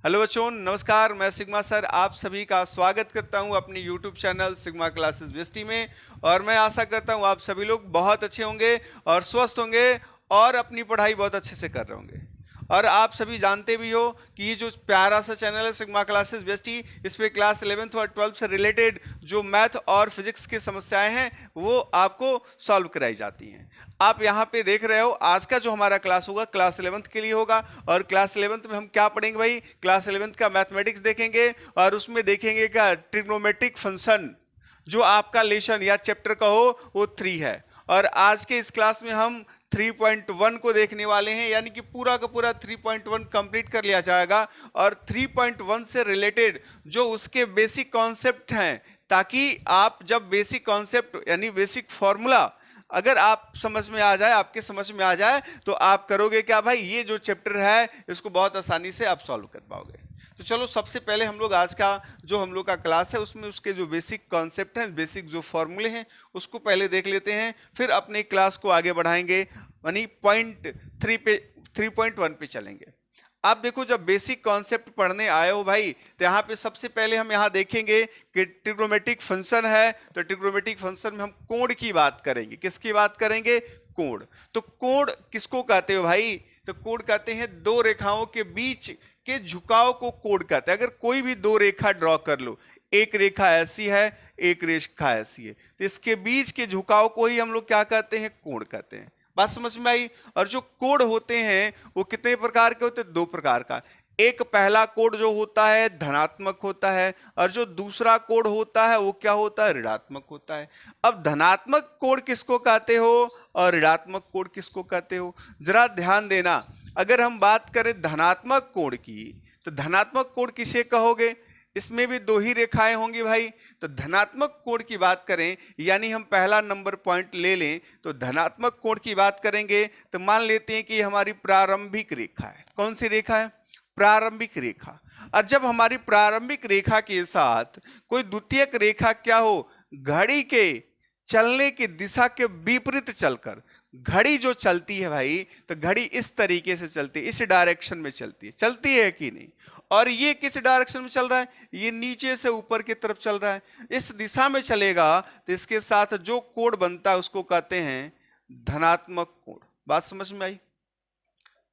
Hello बच्चों, नमस्कार। मैं सिग्मा सर आप सभी का स्वागत करता हूं अपनी YouTube channel sigma classes BST में। और मैं आशा करता हूं आप सभी लोग बहुत अच्छे होंगे और स्वस्थ होंगे और अपनी पढ़ाई बहुत अच्छे से कर रहे होंगे। और आप सभी जानते भी हो कि ये जो प्यारा सा चैनल है सिग्मा क्लासेस बीएसटी, इस पे क्लास 11th और 12th से रिलेटेड जो मैथ और फिजिक्स की समस्याएं हैं वो आपको सॉल्व कराई जाती हैं। आप यहाँ पे देख रहे हो आज का जो हमारा क्लास होगा क्लास 11th के लिए होगा। और क्लास 11th में हम क्या पढ़ेंगे भाई? क्लास 11th का मैथमेटिक्स देखेंगे और उसमें देखेंगे क्या ट्रिग्नोमेट्रिक फंक्शन, जो आपका लेसन या चैप्टर का हो वो 3 है। और आज के इस क्लास में हम 3.1 को देखने वाले हैं, यानी कि पूरा का पूरा 3.1 कंप्लीट कर लिया जाएगा। और 3.1 से रिलेटेड जो उसके बेसिक कॉन्सेप्ट हैं, ताकि आप जब बेसिक कॉन्सेप्ट यानी बेसिक फॉर्मूला अगर आप समझ में आ जाए, आपके समझ में आ जाए, तो आप करोगे क्या भाई? ये जो चैप्टर है इसको बहुत आसानी से आप सॉल्व कर पाओगे। तो चलो सबसे पहले हम लोग आज का जो हम लोग का क्लास है उसमें उसके जो बेसिक कॉन्सेप्ट हैं, बेसिक जो फॉर्मूले हैं उसको पहले देख लेते हैं, फिर अपने क्लास को आगे बढ़ाएंगे, यानी पॉइंट 3.1 पे चलेंगे। आप देखो, जब बेसिक कॉन्सेप्ट पढ़ने आए हो भाई, तो यहाँ पे सबसे पहले हम यहाँ देखेंगे कि ट्रिग्नोमेट्रिक फंक्शन है। तो ट्रिग्नोमेट्रिक फंक्शन में हम कोण की बात करेंगे। किसकी बात करेंगे? कोण। तो कोण किसको कहते हो भाई? तो कोण कहते हैं दो रेखाओं के बीच के झुकाव को कोण कहते हैं। अगर कोई भी दो रेखा ड्रॉ कर लो, एक रेखा ऐसी है, एक रेखा ऐसी है, तो इसके बीच के झुकाव को ही हम लोग क्या कहते हैं? कोण कहते हैं। बात समझ में आई? और जो कोण होते हैं वो कितने प्रकार के होते हैं? 2 प्रकार का। एक पहला कोण जो होता है धनात्मक होता है, और जो दूसरा कोण होता है वो क्या होता है? ऋणात्मक होता है। अब धनात्मक कोण किसको कहते हो और ऋणात्मक कोण किसको कहते हो? जरा ध्यान देना। अगर हम बात करें धनात्मक कोण की, तो धनात्मक कोण किसे कहोगे? इसमें भी 2 ही रेखाएं होंगी भाई। तो धनात्मक कोण की बात करें, यानी हम पहला नंबर पॉइंट ले लें, तो धनात्मक कोण की बात करेंगे तो मान लेते हैं कि हमारी प्रारंभिक रेखा है। कौन सी रेखा है? प्रारंभिक रेखा। और जब हमारी प्रारंभिक रेखा के साथ कोई द्वितीयक रेखा क्या हो? घड़ी के चलने की दिशा के विपरीत चलकर, घड़ी जो चलती है भाई, तो घड़ी इस तरीके से चलती है, इस डायरेक्शन में चलती है कि नहीं? और ये किस डायरेक्शन में चल रहा है? ये नीचे से ऊपर की तरफ चल रहा है। इस दिशा में चलेगा तो इसके साथ जो कोण बनता है उसको कहते हैं धनात्मक कोण। बात समझ में आई?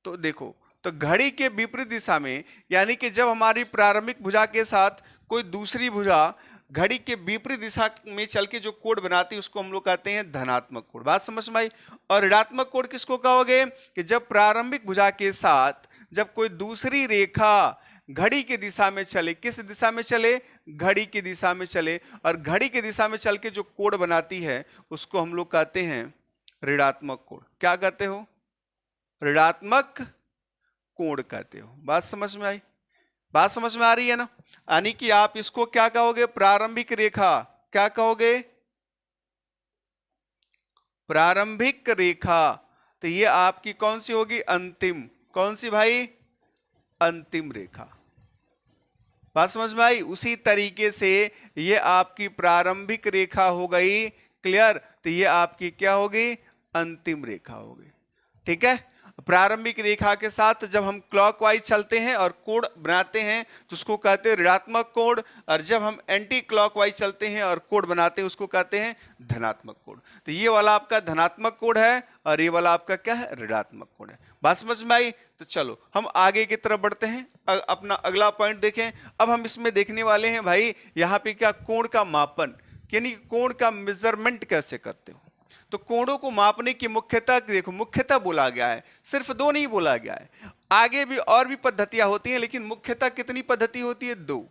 तो देखो, तो घड़ी के विपरीत दिशा में, यानी कि जब हमारी प्रारंभिक भुजा के साथ कोई दूसरी भुजा घड़ी के विपरीत दिशा में चल के जो कोण बनाती है उसको हम लोग कहते हैं धनात्मक कोण। बात समझ में आई? और ऋणात्मक कोण किसको कहोगे? कि जब प्रारंभिक भुजा के साथ जब कोई दूसरी रेखा घड़ी की दिशा में चले। किस दिशा में चले? घड़ी की दिशा में चले। और घड़ी की दिशा में चल के जो कोण बनाती है उसको हम लोग कहते हैं ऋणात्मक कोण। क्या कहते हो? ऋणात्मक कोण कहते हो। बात समझ में आई? बात समझ में आ रही है ना? यानी कि आप इसको क्या कहोगे? प्रारंभिक रेखा। क्या कहोगे? प्रारंभिक रेखा। तो ये आपकी कौन सी होगी? अंतिम। कौन सी भाई? अंतिम रेखा। बात समझ में आई? उसी तरीके से ये आपकी प्रारंभिक रेखा हो गई। क्लियर? तो ये आपकी क्या होगी? अंतिम रेखा होगी। ठीक है? प्रारंभिक रेखा के साथ जब हम क्लॉकवाइज चलते हैं और कोण बनाते हैं तो उसको कहते हैं ऋणात्मक कोण। और जब हम एंटी क्लॉकवाइज चलते हैं और कोण बनाते हैं उसको कहते हैं धनात्मक कोण। तो ये वाला आपका धनात्मक कोण है और ये वाला आपका क्या है? ऋणात्मक कोण है। बात समझ में आई? तो चलो हम आगे की तरफ बढ़ते हैं, अपना अगला पॉइंट देखें। अब हम इसमें देखने वाले हैं भाई यहाँ पे क्या कोण का मापन, यानी कोण का मेजरमेंट कैसे करते हो। तो कोणों को मापने की मुख्यतः देखो, मुख्यतः बोला गया है, सिर्फ 2 नहीं बोला गया है, आगे भी और भी पद्धतियां होती हैं, लेकिन मुख्यतः कितनी पद्धति होती है? 2।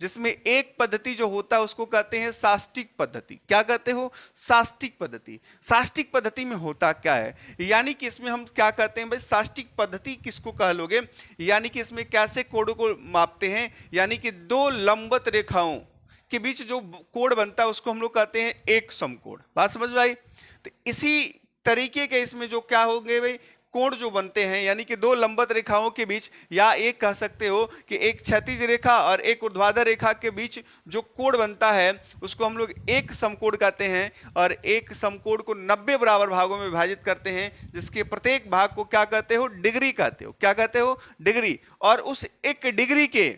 जिसमें एक पद्धति जो होता है उसको कहते हैं साष्टिक पद्धति। क्या कहते हो? साष्टिक पद्धति। साष्टिक पद्धति में होता क्या है? यानी कि इसमें हम क्या कहते हैं भाई? साष्टिक पद्धति किसको कह लोगे? यानी कि इसमें कैसे कोणों को मापते हैं? यानी कि 2 लंबवत रेखाओं के बीच जो कोण बनता है उसको हम लोग कहते हैं एक समकोण। बात समझ में आई? तो इसी तरीके के इसमें जो क्या होंगे भाई? कोण जो बनते हैं, यानी कि दो लंबवत रेखाओं के बीच, या एक कह सकते हो कि एक क्षैतिज रेखा और एक ऊर्ध्वाधर रेखा के बीच जो कोण बनता है उसको हम लोग एक समकोण कहते हैं। और एक समकोण को 90 बराबर भागों में विभाजित करते हैं, जिसके प्रत्येक भाग को क्या कहते हो? डिग्री कहते हो। क्या कहते हो? डिग्री। और उस एक डिग्री के,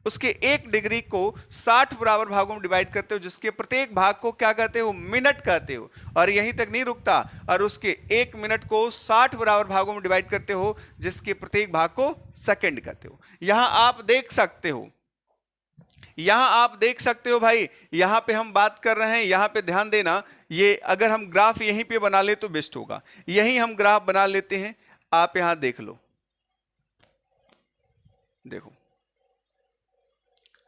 उसके एक डिग्री को 60 बराबर भागों में डिवाइड करते हो, जिसके प्रत्येक भाग को क्या कहते हो? मिनट कहते हो। और यहीं तक नहीं रुकता, और उसके एक मिनट को 60 बराबर भागों में डिवाइड करते हो, जिसके प्रत्येक भाग को सेकंड कहते हो। यहां आप देख सकते हो, यहां आप देख सकते हो भाई, यहां पे हम बात कर रहे हैं, यहां पे ध्यान देना। ये अगर हम ग्राफ यहीं पे बना ले तो बेस्ट होगा। यहीं हम ग्राफ बना लेते हैं, आप यहां देख लो। देखो,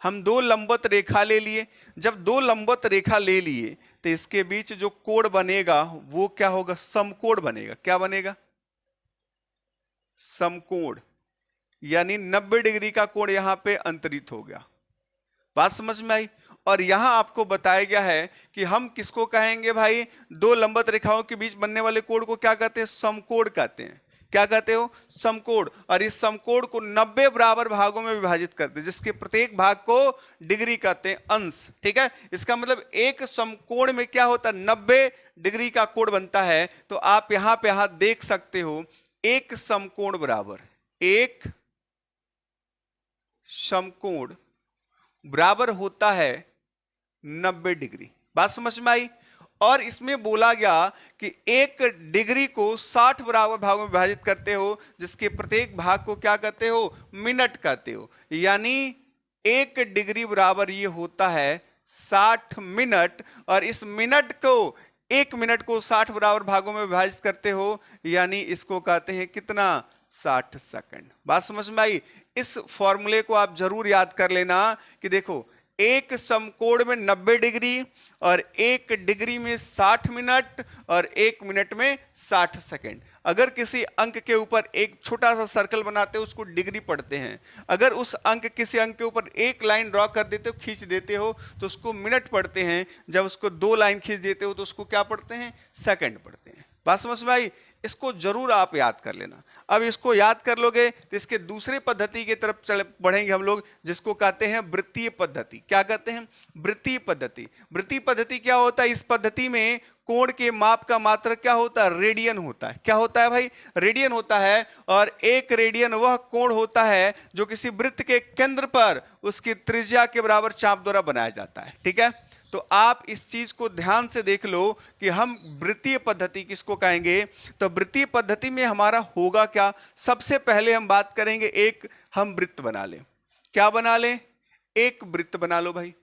हम दो लंबवत रेखा ले लिए। जब दो लंबवत रेखा ले लिए तो इसके बीच जो कोण बनेगा वो क्या होगा? समकोण बनेगा। क्या बनेगा? समकोण। यानी 90 डिग्री का कोण यहां पे अंतरित हो गया। बात समझ में आई? और यहां आपको बताया गया है कि हम किसको कहेंगे भाई? दो लंबवत रेखाओं के बीच बनने वाले कोण को क्या कहते हैं? समकोण कहते हैं। क्या कहते हो? समकोण। और इस समकोण को 90 बराबर भागों में विभाजित करते हैं, जिसके प्रत्येक भाग को डिग्री कहते हैं, अंश। ठीक है, इसका मतलब एक समकोण में क्या होता है? 90 डिग्री का कोण बनता है। तो आप यहां पे देख सकते हो, एक समकोण बराबर, एक समकोण बराबर होता है 90 डिग्री। बात समझ में आई? और इसमें बोला गया कि एक डिग्री को 60 बराबर भागों में विभाजित करते हो, जिसके प्रत्येक भाग को क्या कहते हो? मिनट कहते हो। यानी एक डिग्री बराबर ये होता है 60 मिनट। और इस मिनट को, एक मिनट को 60 बराबर भागों में विभाजित करते हो, यानी इसको कहते हैं कितना? 60 सेकंड। बात समझ में आई? इस फॉर्मूले को आप जरूर याद कर लेना कि देखो, एक समकोण में 90 डिग्री, और एक डिग्री में 60 मिनट, और एक मिनट में 60 सेकंड। अगर किसी अंक के ऊपर एक छोटा सा सर्कल बनाते हो उसको डिग्री पढ़ते हैं। अगर उस अंक, किसी अंक के ऊपर एक लाइन ड्रॉ कर देते हो, खींच देते हो, तो उसको मिनट पढ़ते हैं। जब उसको दो लाइन खींच देते हो तो उसको क्या पढ़ते हैं? सेकंड पढ़ते हैं। बात समझ में आई? इसको जरूर आप याद कर लेना। अब इसको याद कर लोगे तो इसके दूसरे पद्धति की तरफ चले बढ़ेंगे हम लोग, जिसको कहते हैं वृत्तीय पद्धति। क्या कहते हैं? वृत्तीय पद्धति। वृत्तीय पद्धति क्या होता है? इस पद्धति में कोण के माप का मात्रक क्या होता है? रेडियन होता है। क्या होता है भाई? रेडियन होता है। और एक रेडियन वह कोण होता है जो किसी वृत्त के केंद्र पर उसकी त्रिज्या के बराबर चाप द्वारा बनाया जाता है। ठीक है, तो आप इस चीज को ध्यान से देख लो कि हम वृत्तीय पद्धति किसको कहेंगे। तो वृत्तीय पद्धति में हमारा होगा क्या? सबसे पहले हम बात करेंगे, एक हम वृत्त बना लें। क्या बना लें? एक वृत्त बना लो भाई।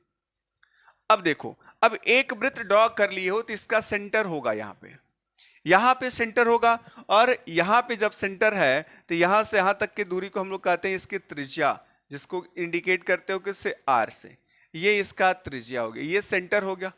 अब देखो, अब एक वृत्त ड्रॉ कर लिए हो तो इसका सेंटर होगा यहां पे सेंटर होगा। और यहां पे जब सेंटर है तो यहां से यहां तक की दूरी को हम लोग कहते हैं इसकी त्रिज्या, जिसको इंडिकेट करते हो किससे? आर से। ये इसका त्रिज्या हो गया, ये सेंटर हो गया।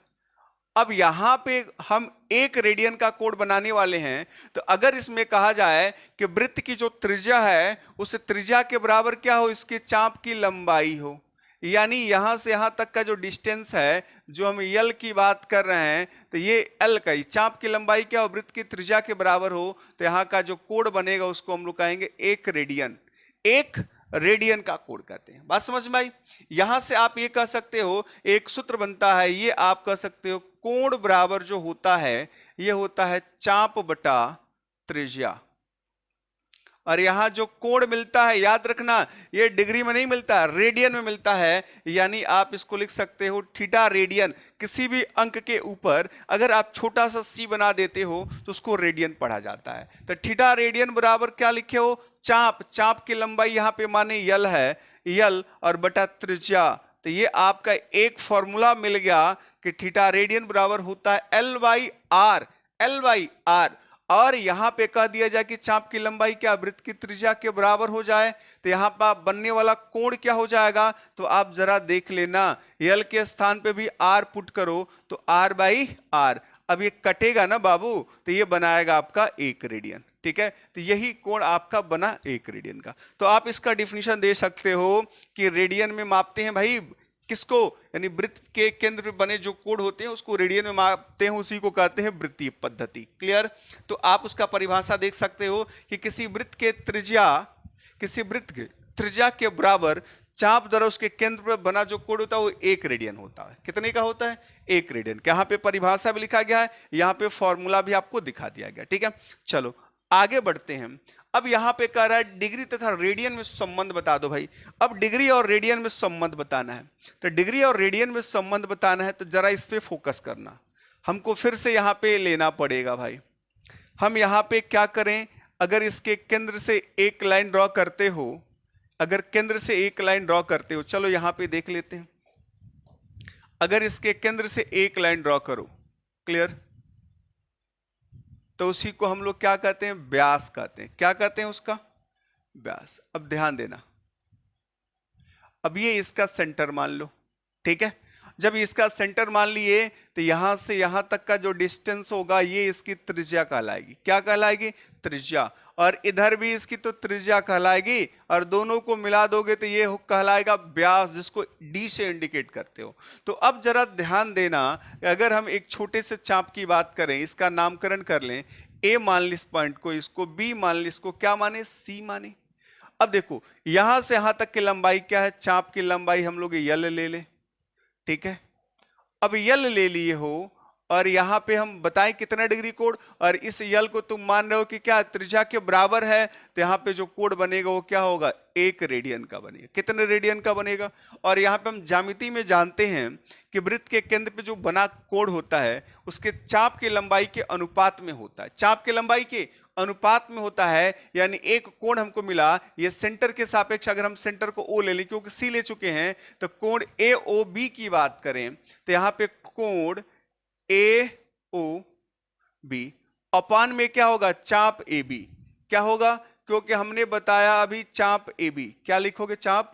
अब यहां पे हम एक रेडियन का कोण बनाने वाले हैं। तो अगर इसमें कहा जाए कि वृत्त की जो त्रिज्या है उस त्रिज्या के बराबर क्या हो? इसके चाप की लंबाई हो। यानी यहां से यहां तक का जो डिस्टेंस है, जो हम यल की बात कर रहे हैं, तो ये एल का ही चाप की लंबाई क्या हो? वृत्त की त्रिज्या के बराबर हो। तो यहां का जो कोण बनेगा उसको हम लोग कहेंगे एक रेडियन। एक रेडियन का कोण कहते हैं। बात समझ में आई? यहां से आप ये कह सकते हो, एक सूत्र बनता है, ये आप कह सकते हो कोण बराबर जो होता है ये होता है चाप बटा त्रिज्या। और यहां जो कोण मिलता है, याद रखना, ये डिग्री में नहीं मिलता, रेडियन में मिलता है। यानी आप इसको लिख सकते हो थीटा रेडियन। किसी भी अंक के ऊपर अगर आप छोटा सा सी बना देते हो तो उसको रेडियन पढ़ा जाता है। तो थीटा रेडियन बराबर क्या लिखे हो? चाप। चाप की लंबाई यहां पे माने यल है, यल और बटा त्रिज्या। तो ये आपका एक फॉर्मूला मिल गया कि थीटा रेडियन बराबर होता है L by R. L by R. और यहां पे कह दिया जाए कि चाप की लंबाई क्या वृत्त की त्रिज्या के बराबर हो जाए, तो यहां पर बनने वाला कोण क्या हो जाएगा? तो आप जरा देख लेना, यल के स्थान पे भी आर पुट करो तो आर बाई आर। अब ये कटेगा ना बाबू, तो ये बनाएगा आपका एक रेडियन। ठीक है, तो यही कोण आपका बना एक रेडियन का। तो आप इसका डिफिनीशन दे सकते हो कि रेडियन में मापते हैं भाई किसको, यानी वृत्त के केंद्र पे बने जो कोण होते हैं उसको रेडियन में मापते हैं, उसी को कहते हैं वृत्तीय पद्धति। क्लियर? तो आप उसका परिभाषा देख सकते हो कि किसी वृत्त के त्रिज्या के बराबर चाप द्वारा उसके केंद्र पर बना जो कोण होता है वो 1 रेडियन होता है। कितने का होता है? 1 रेडियन। यहाँ पे परिभाषा भी लिखा गया है, यहाँ पे फॉर्मूला भी आपको दिखा दिया गया। ठीक है, चलो आगे बढ़ते हैं। अब यहाँ पे कह रहा है डिग्री तथा रेडियन में संबंध बता दो भाई। अब डिग्री और रेडियन में संबंध बताना है, तो डिग्री और रेडियन में संबंध बताना है तो जरा इस पे फोकस करना। हमको फिर से यहाँ पे लेना पड़ेगा भाई। हम यहाँ पे क्या करें, अगर इसके केंद्र से एक लाइन ड्रॉ करते हो, अगर केंद्र से एक लाइन ड्रॉ करते हो, चलो यहाँ पे देख लेते हैं। अगर इसके केंद्र से एक लाइन ड्रॉ करो, क्लियर, तो उसी को हम लोग क्या कहते हैं? व्यास कहते हैं। क्या कहते हैं उसका? व्यास। अब ध्यान देना, अब ये इसका सेंटर मान लो। ठीक है, जब इसका सेंटर मान लिए तो यहां से यहां तक का जो डिस्टेंस होगा ये इसकी त्रिज्या कहलाएगी। क्या कहलाएगी? त्रिज्या। और इधर भी इसकी तो त्रिज्या कहलाएगी, और दोनों को मिला दोगे तो ये कहलाएगा व्यास, जिसको डी से इंडिकेट करते हो। तो अब जरा ध्यान देना, अगर हम एक छोटे से चाप की बात करें, इसका नामकरण कर लें, ए मान ली इस पॉइंट को, इसको बी मान ली, इसको क्या माने? सी माने। अब देखो यहां से यहां तक की लंबाई क्या है? चाप की लंबाई हम लोग यल ले लें। ठीक है, अब यल ले लिए हो और यहां पे हम बताएं कितना डिग्री कोण, और इस यल को तुम मान रहे हो कि क्या त्रिज्या के बराबर है, तो यहां पे जो कोण बनेगा वो क्या होगा? 1 रेडियन का बनेगा। कितने रेडियन का बनेगा? और यहां पे हम ज्यामिति में जानते हैं कि वृत्त के केंद्र पे जो बना कोण होता है उसके चाप की लंबाई के अनुपात में होता है। चाप की लंबाई के अनुपात में होता है, यानी एक कोण हमको मिला, ये सेंटर के सापेक्ष अगर हम सेंटर को ओ ले लें, क्योंकि सी ले चुके हैं, तो कोण ए ओ बी की बात करें तो यहां पे कोण ए ओ बी अपान में क्या होगा? चाप ए बी। क्या होगा? क्योंकि हमने बताया अभी चाप ए बी, क्या लिखोगे? चाप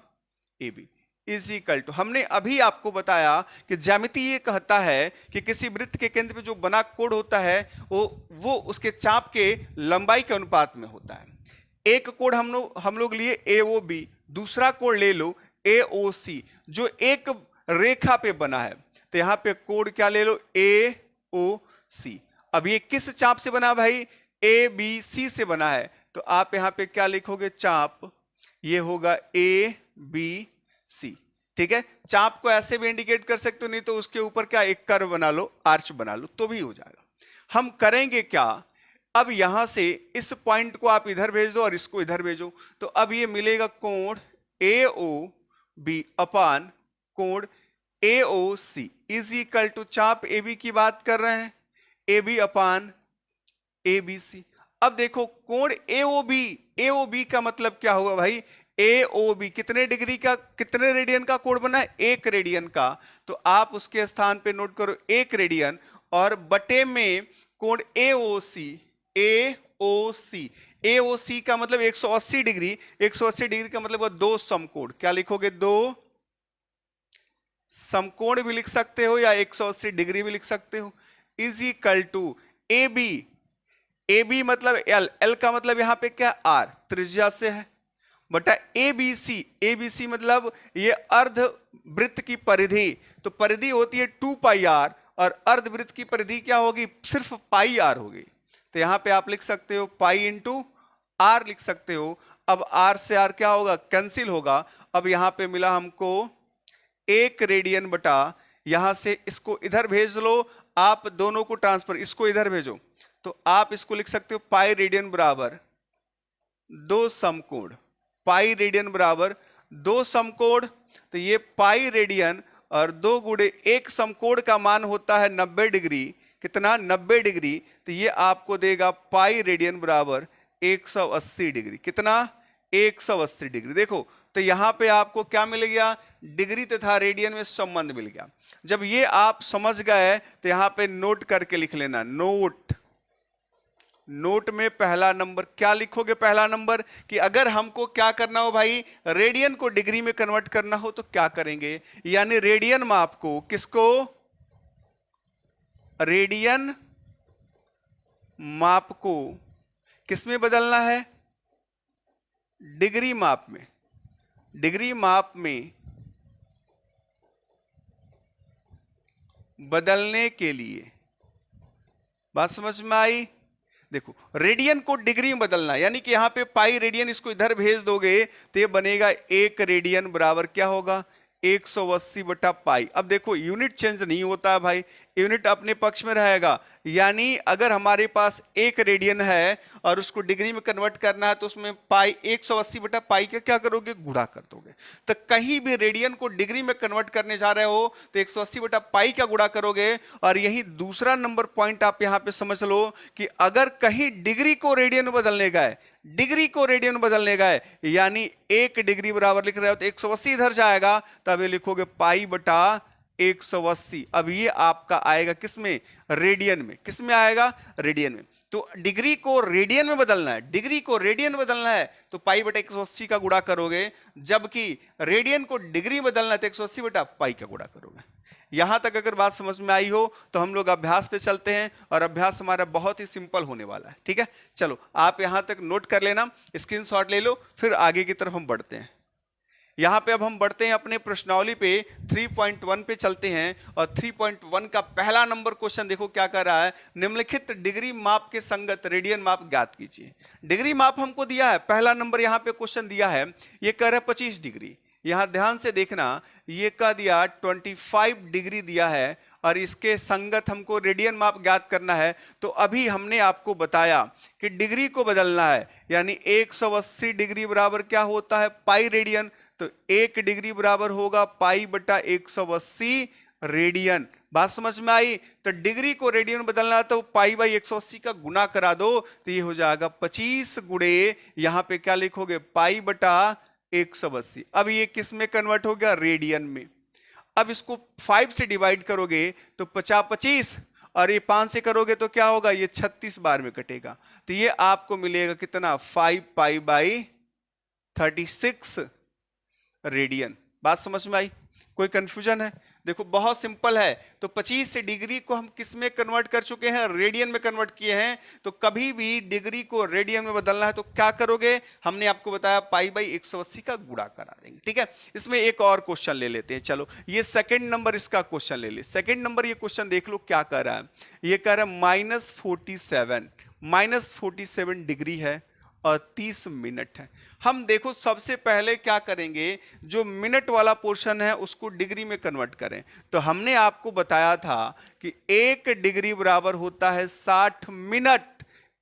A B is equal to, हमने अभी आपको बताया कि ज्यामिति ये कहता है कि किसी वृत्त के केंद्र पे जो बना कोण होता है वो उसके चाप के लंबाई के अनुपात में होता है। एक कोण हम लोग लिए ए ओ बी, दूसरा कोण ले लो ए ओ सी, जो एक रेखा पे बना है, तो यहां पे कोण क्या ले लो? ए ओ सी। अब ये किस चाप से बना भाई? ए बी सी से बना है, तो आप यहां पे क्या लिखोगे? चाप, ये होगा ए बी सी। ठीक है, चाप को ऐसे भी इंडिकेट कर सकते हो, नहीं तो उसके ऊपर क्या एक कर्व बना लो, आर्च बना लो, तो भी हो जाएगा। हम करेंगे क्या, अब यहां से इस पॉइंट को आप इधर भेज दो और इसको इधर भेजो, तो अब ये मिलेगा कोण ए ओ बी अपान कोण ए ओ सी इज इक्वल टू, चाप ए बी की बात कर रहे हैं, A B upon A B C. अब देखो कोण ए ओ बी का मतलब क्या होगा भाई? ए ओ बी कितने डिग्री का, कितने रेडियन का कोण बना है? 1 रेडियन का। तो आप उसके स्थान पे नोट करो 1 रेडियन, और बटे में कोण ए ओ सी, ए ओ सी, ए ओ सी का मतलब 180 डिग्री, 180 डिग्री का मतलब 2 समकोण। क्या लिखोगे? 2 समकोण भी लिख सकते हो या 180 डिग्री भी लिख सकते हो, is equal to A B, A B मतलब एल, एल का मतलब यहां पे क्या? आर, त्रिज्या से है, बटा ए बी सी मतलब ये अर्ध वृत्त की परिधि, तो परिधि होती है 2 पाई आर, और अर्ध वृत्त की परिधि क्या होगी? सिर्फ पाई आर होगी। तो यहां पे आप लिख सकते हो पाई इंटू आर लिख सकते हो। अब आर से आर क्या होगा? कैंसिल होगा। अब यहां पे मिला हमको 1 रेडियन बटा, यहां से इसको इधर भेज लो, आप दोनों को ट्रांसफर, इसको इधर भेजो, तो आप इसको लिख सकते हो पाई रेडियन बराबर 2 समकोण, पाई रेडियन बराबर 2 समकोण। तो ये पाई रेडियन और 2 गुणे 1 समकोण का मान होता है 90 डिग्री। कितना? 90 डिग्री। तो ये आपको देगा पाई रेडियन बराबर 180 डिग्री। कितना? 180 डिग्री। देखो तो यहां पे आपको क्या मिल गया? डिग्री तथा रेडियन में संबंध मिल गया। जब ये आप समझ गए तो यहां पे नोट करके लिख लेना, नोट। नोट में पहला नंबर क्या लिखोगे? पहला नंबर कि अगर हमको क्या करना हो भाई, रेडियन को डिग्री में कन्वर्ट करना हो तो क्या करेंगे, यानी रेडियन माप को, किसको? रेडियन माप को किसमें बदलना है? डिग्री माप में। डिग्री माप में बदलने के लिए, बात समझ में आई? देखो रेडियन को डिग्री में बदलना, यानी कि यहां पे पाई रेडियन, इसको इधर भेज दोगे तो ये बनेगा 1 रेडियन बराबर क्या होगा 180 बटा पाई। अब देखो यूनिट चेंज नहीं होता है भाई, यूनिट अपने पक्ष में रहेगा। यानी अगर हमारे पास 1 रेडियन है और उसको डिग्री में कन्वर्ट करना है तो उसमें पाई 180 बटा पाई का क्या करोगे, गुणा कर दोगे। तो कहीं भी रेडियन को डिग्री में कन्वर्ट करने जा रहे हो तो 180 बटा पाई का गुणा करोगे। और यही दूसरा नंबर पॉइंट आप यहां पे समझ लो कि अगर कहीं डिग्री को रेडियन में बदलने गए, डिग्री को रेडियन बदलने गए, यानी 1 डिग्री बराबर लिख रहे हो तो 180 इधर जाएगा, तब ये लिखोगे पाई बटा 180। अब ये आपका आएगा किसमें, रेडियन में। किस में आएगा, रेडियन में। तो डिग्री को रेडियन में बदलना है, डिग्री को रेडियन में बदलना है तो पाई बटा 180 का गुणा करोगे, जबकि रेडियन को डिग्री में बदलना है तो 180 बटा पाई का गुणा करोगे। यहां तक अगर बात समझ में आई हो तो हम लोग अभ्यास पे चलते हैं, और अभ्यास हमारा बहुत ही सिंपल होने वाला है। ठीक है, चलो आप यहां तक नोट कर लेना, स्क्रीनशॉट ले लो, फिर आगे की तरफ हम बढ़ते हैं। यहां पे अब हम बढ़ते हैं अपने प्रश्नावली पे, 3.1 पे चलते हैं। और 3.1 का पहला नंबर क्वेश्चन देखो क्या कर रहा है, निम्नलिखित डिग्री माप के संगत रेडियन माप ज्ञात कीजिए। डिग्री माप हमको दिया है, पहला नंबर यहां पे क्वेश्चन दिया है, ये कह रहा है 25 डिग्री। यहां ध्यान से देखना, ये कह दिया 25 डिग्री दिया है और इसके संगत हमको रेडियन माप ज्ञात करना है। तो अभी हमने आपको बताया कि डिग्री को बदलना है, यानी 180 डिग्री बराबर क्या होता है, पाई रेडियन। तो 1 डिग्री बराबर होगा पाई बटा 180 रेडियन। बात समझ में आई? तो डिग्री को रेडियन में बदलना है तो पाई बाई 180 का गुना करा दो तो ये हो जाएगा 25 गुणे, यहां पे क्या लिखोगे, पाई बटा 180। अब ये किस में कन्वर्ट हो गया, रेडियन में। अब इसको 5 से डिवाइड करोगे तो 50 25, और ये 5 से करोगे तो क्या होगा, ये 36 बार में कटेगा। तो ये आपको मिलेगा कितना, 5 पाई बाई 36 रेडियन। बात समझ में आई? कोई कंफ्यूजन है? देखो बहुत सिंपल है। तो 25 से डिग्री को हम किस में कन्वर्ट कर चुके हैं, रेडियन में कन्वर्ट किए हैं। तो कभी भी डिग्री को रेडियन में बदलना है तो क्या करोगे, हमने आपको बताया पाई बाई 180 का गुणा करा देंगे। ठीक है, इसमें एक और क्वेश्चन ले लेते हैं। चलो ये सेकंड नंबर इसका क्वेश्चन ले ले। सेकंड नंबर ये क्वेश्चन देख लो क्या कर रहा है, ये कह रहा है -47 डिग्री है और 30 मिनट है। हम देखो सबसे पहले क्या करेंगे, जो मिनट वाला पोर्शन है उसको डिग्री में कन्वर्ट करें। तो हमने आपको बताया था कि 1 डिग्री बराबर होता है 60 मिनट।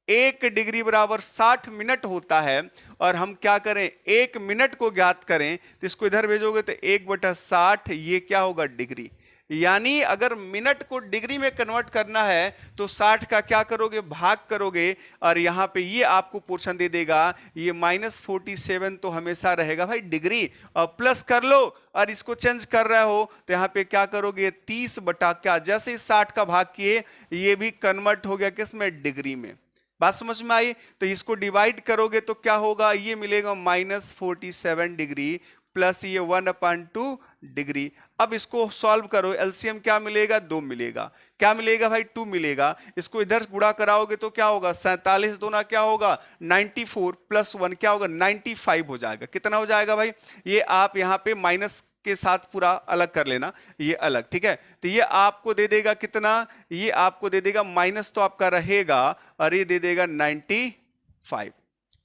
1 डिग्री बराबर 60 मिनट होता है। और हम क्या करें, 1 मिनट को ज्ञात करें तो इसको इधर भेजोगे तो 1/60, ये क्या होगा, डिग्री। यानी अगर मिनट को डिग्री में कन्वर्ट करना है तो 60 का क्या करोगे, भाग करोगे, और यहां पे ये आपको पोर्शन दे देगा। ये -47 तो हमेशा रहेगा भाई डिग्री, और प्लस कर लो, और इसको चेंज कर रहे हो तो यहां पे क्या करोगे, 30 बटा क्या, जैसे ही 60 का भाग किए ये भी कन्वर्ट हो गया किस में, डिग्री में। बात समझ में आई? तो इसको डिवाइड करोगे तो क्या होगा, ये मिलेगा -47 डिग्री प्लस ये 1/2 डिग्री। अब इसको सॉल्व करो, एलसीएम क्या मिलेगा, 2 मिलेगा। क्या मिलेगा भाई, 2 मिलेगा। इसको इधर गुणा कराओगे तो क्या होगा, 47 दूना क्या होगा, 94 प्लस 1 क्या होगा, 95 हो जाएगा। कितना हो जाएगा भाई, ये आप यहाँ पे माइनस के साथ पूरा अलग कर लेना, ये अलग। ठीक है, तो ये आपको दे देगा कितना, ये आपको दे देगा, माइनस तो आपका रहेगा और ये दे देगा 95।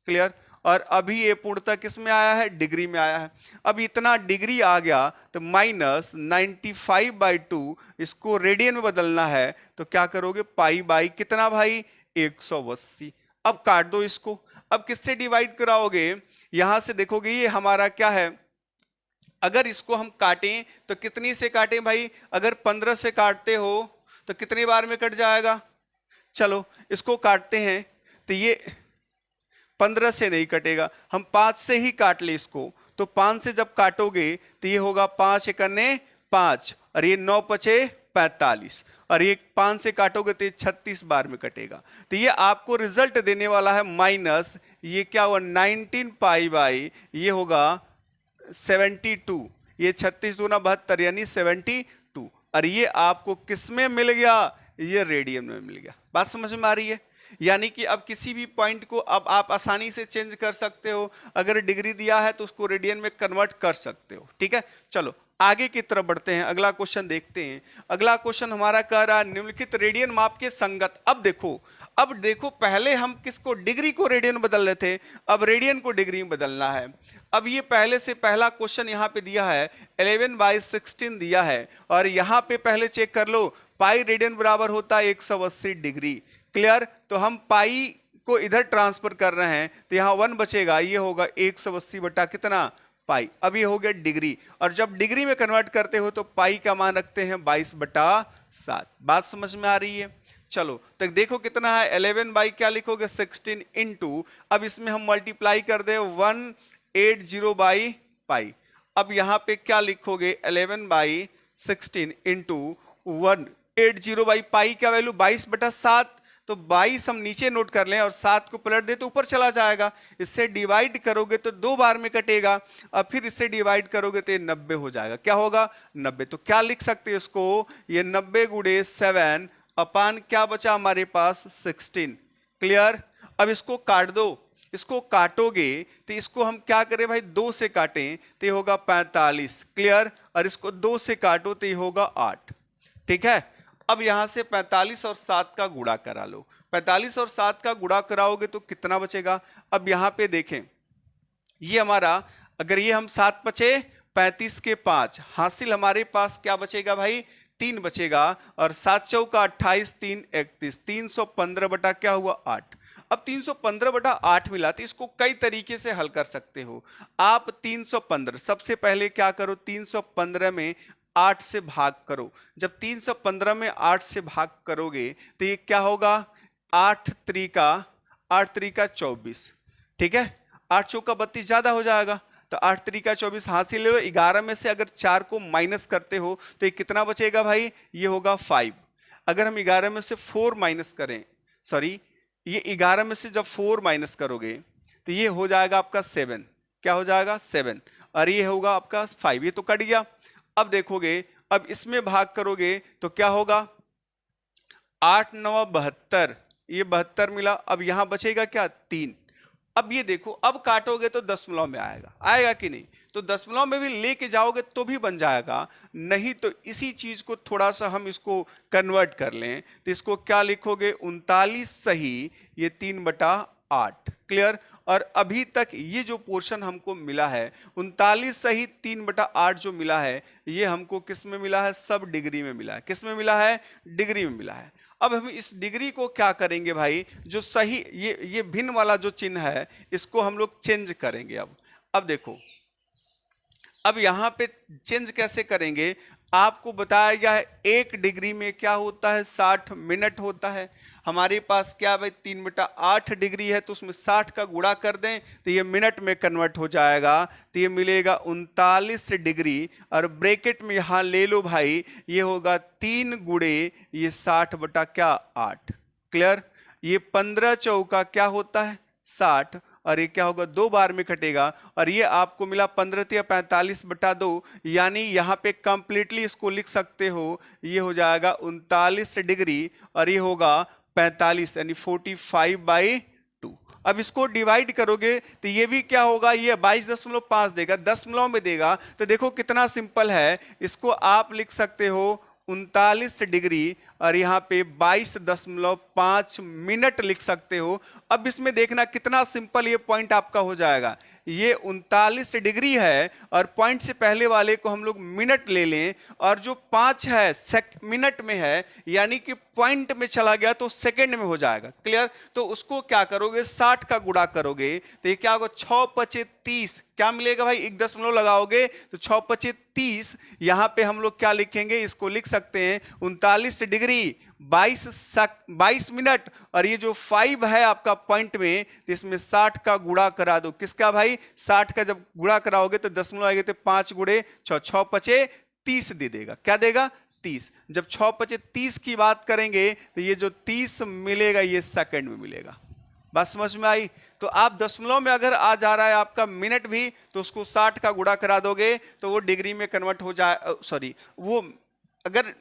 क्लियर? और अभी ये पूर्णतः किस में आया है, डिग्री में आया है। अब इतना डिग्री आ गया तो -95/2 इसको रेडियन में बदलना है तो क्या करोगे, पाई बाई कितना भाई, 180। अब काट दो इसको। अब किससे डिवाइड कराओगे, यहां से देखोगे ये हमारा क्या है, अगर इसको हम काटें तो कितनी से काटें भाई, अगर 15 से काटते हो तो कितनी बार में कट जाएगा। चलो इसको काटते हैं तो ये 15 से नहीं कटेगा, हम 5 से ही काट ले इसको। तो 5 से जब काटोगे तो ये होगा 5 एकने 5, और ये 9 पचे 45, और ये 5 से काटोगे तो ये 36 बार में कटेगा। तो ये आपको रिजल्ट देने वाला है माइनस, ये क्या हुआ, 19 पाई बाई, ये होगा 72, ये 36 दूना 72 यानी 72। और ये आपको किस में मिल गया, ये रेडियन में मिल गया। बात समझ में आ रही है? यानी कि अब किसी भी पॉइंट को अब आप आसानी से चेंज कर सकते हो, अगर डिग्री दिया है तो उसको रेडियन में कन्वर्ट कर सकते हो। ठीक है, चलो आगे की तरफ बढ़ते हैं, अगला क्वेश्चन देखते हैं। अगला क्वेश्चन हमारा कह रहा है निम्नलिखित रेडियन माप के संगत। अब देखो पहले हम किसको, डिग्री को रेडियन बदल रहे थे, अब रेडियन को डिग्री में बदलना है। अब ये पहले से पहला क्वेश्चन यहाँ पे दिया है 11/16 दिया है, और यहाँ पे पहले चेक कर लो पाई रेडियन बराबर होता है 180 डिग्री। क्लियर, तो हम पाई को इधर ट्रांसफर कर रहे हैं तो यहाँ 1 बचेगा, ये होगा 180 बटा कितना पाई। अब ये हो गया डिग्री, और जब डिग्री में कन्वर्ट करते हो तो पाई का मान रखते हैं 22/7। बात समझ में आ रही है? चलो तक देखो कितना है, 11 बाई क्या लिखोगे 16 इंटू, अब इसमें हम मल्टीप्लाई कर दे 180 बाई पाई। अब यहाँ पे क्या लिखोगे 11/16 इंटू 180 बाई पाई का वैल्यू 22/7, तो 22 हम नीचे नोट कर लें और 7 को पलट दे तो ऊपर चला जाएगा। इससे डिवाइड करोगे तो 2 बार में कटेगा, अब फिर इससे डिवाइड करोगे तो ये 90 हो जाएगा। क्या होगा 90, तो क्या लिख सकते हैं इसको, ये 90 गुणे 7 अपान क्या बचा हमारे पास 16। क्लियर, अब इसको काट दो, इसको काटोगे तो इसको हम क्या करें भाई 2 से काटें तो ये होगा 45। क्लियर, और इसको 2 से काटो तो ये होगा 8। ठीक है, अब यहां से 45 और 7 का गुणा करा लो, 45 और 7 का गुणा कराओगे तो कितना बचेगा। अब यहां पे देखें ये हमारा, अगर ये हम 7 बचे 35 के 5 हासिल, हमारे पास क्या बचेगा भाई 3 बचेगा, और 7 चौका 28 3 31, 315 बटा क्या हुआ 8। अब 315/8 मिला, तो इसको कई तरीके से हल कर सकते हो आप। 315 सबसे पहले क्या करो, 315 में 8 से भाग करो। जब 315 में 8 से भाग करोगे तो ये क्या होगा 8 त्रिका 24। ठीक है, 8 चौका 32 ज्यादा हो जाएगा, तो 8 त्रिका 24 हासिल ले लो। 11 में से अगर 4 को माइनस करते हो तो ये कितना बचेगा भाई, ये होगा 5। अगर हम 11 में से 4 माइनस करें, सॉरी ये 11 में से जब 4 माइनस करोगे तो ये हो जाएगा आपका 7। क्या हो जाएगा 7, और ये होगा आपका 5, ये तो कट गया। अब देखोगे, अब इसमें भाग करोगे तो क्या होगा 8 9 72, ये 72 मिला। अब यहां बचेगा क्या 3। अब ये देखो, अब काटोगे तो दशमलव में आएगा कि नहीं, तो दशमलव में भी लेके जाओगे तो भी बन जाएगा, नहीं तो इसी चीज को थोड़ा सा हम इसको कन्वर्ट कर लें तो इसको क्या लिखोगे 39 सही ये 3/8। क्लियर, और अभी तक ये जो पोर्शन हमको मिला है 39 सही 3/8 जो मिला है, ये हमको किस में मिला है, सब डिग्री में मिला है। किस में मिला है, डिग्री में मिला है। अब हम इस डिग्री को क्या करेंगे भाई, जो सही ये भिन्न वाला जो चिन्ह है इसको हम लोग चेंज करेंगे। अब देखो, अब यहां पे चेंज कैसे करेंगे, आपको बताया गया है 1 डिग्री में क्या होता है 60 मिनट होता है। हमारे पास क्या भाई 3/8 डिग्री है, तो उसमें 60 का गुणा कर दें तो ये मिनट में कन्वर्ट हो जाएगा, तो ये मिलेगा 39 डिग्री, और ब्रैकेट में यहां ले लो भाई, ये होगा 3 गुणे ये 60 बटा क्या 8। क्लियर, ये 15 चौका क्या होता है 60, और ये क्या होगा 2 बार में कटेगा, और ये आपको मिला 15 × 45/2, यानी यहाँ पे कंप्लीटली इसको लिख सकते हो, ये हो जाएगा 39 डिग्री, और ये होगा 45 यानी 45/2। अब इसको डिवाइड करोगे तो ये भी क्या होगा, ये 22.5 देगा, दशमलव में देगा। तो देखो कितना सिंपल है, इसको आप लिख सकते हो 39 डिग्री और यहाँ पे 22.5 मिनट लिख सकते हो। अब इसमें देखना कितना सिंपल ये पॉइंट आपका हो जाएगा। ये 39 डिग्री है और पॉइंट से पहले वाले को हम लोग मिनट ले लें, और जो 5 है मिनट में है, यानी कि पॉइंट में चला गया तो सेकंड में हो जाएगा। क्लियर, तो उसको क्या करोगे 60 का गुणा करोगे तो ये क्या होगा 6 पचे 30, क्या मिलेगा भाई 1 दशमलव लगाओगे तो 6 पचे 30। यहां पे हम लोग क्या लिखेंगे, इसको लिख सकते हैं 39 डिग्री 22 मिनट, और ये जो 5 है आपका पॉइंट में, तो इसमें 60 का गुणा करा दो। किसका भाई 60 का जब गुणा कराओगे तो दशमलव आएगा, तो 5 गुणे 6, 6 पचे 30 दे देगा। क्या देगा 30। जब 6 पचे 30 की बात करेंगे तो ये जो 30 मिलेगा ये सेकंड में मिलेगा। बात समझ में आई? तो आप दशमलव में अगर आ जा रहा है आपका मिनट भी, तो उसको 60 का गुणा करा दोगे तो वो डिग्री में कन्वर्ट हो जाए, सॉरी वो अगर